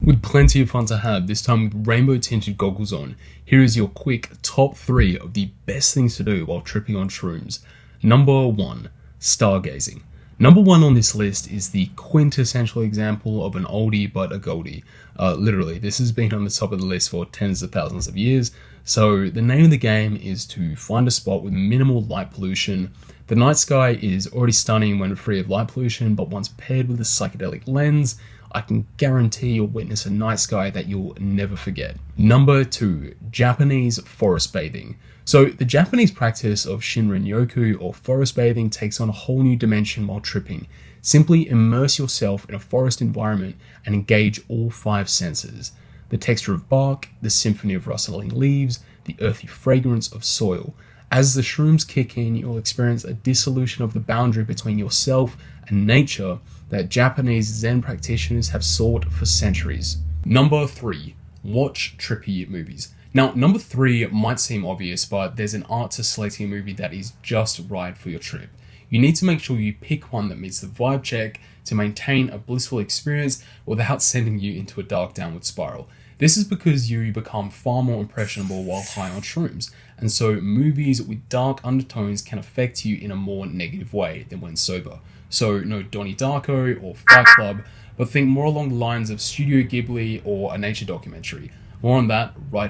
With plenty of fun to have, this time with rainbow tinted goggles on, here is your quick top 3 of the best things to do while tripping on shrooms. Number 1. Stargazing. Number 1 on this list is the quintessential example of an oldie but a goldie. Literally, this has been on the top of the list for tens of thousands of years. So the name of the game is to find a spot with minimal light pollution. The night sky is already stunning when free of light pollution, but once paired with a psychedelic lens, I can guarantee you'll witness a night sky that you'll never forget. Number 2, Japanese forest bathing. So the Japanese practice of Shinrin-yoku or forest bathing takes on a whole new dimension while tripping. Simply immerse yourself in a forest environment and engage all 5 senses. The texture of bark, the symphony of rustling leaves, the earthy fragrance of soil. As the shrooms kick in, you'll experience a dissolution of the boundary between yourself and nature that Japanese Zen practitioners have sought for centuries. Number 3, watch trippy movies. Now, number 3 might seem obvious, but there's an art to selecting a movie that is just right for your trip. You need to make sure you pick one that meets the vibe check to maintain a blissful experience without sending you into a dark downward spiral. This is because you become far more impressionable while high on shrooms, and so movies with dark undertones can affect you in a more negative way than when sober. So no Donnie Darko or Fight Club, but think more along the lines of Studio Ghibli or a nature documentary. More on that right here.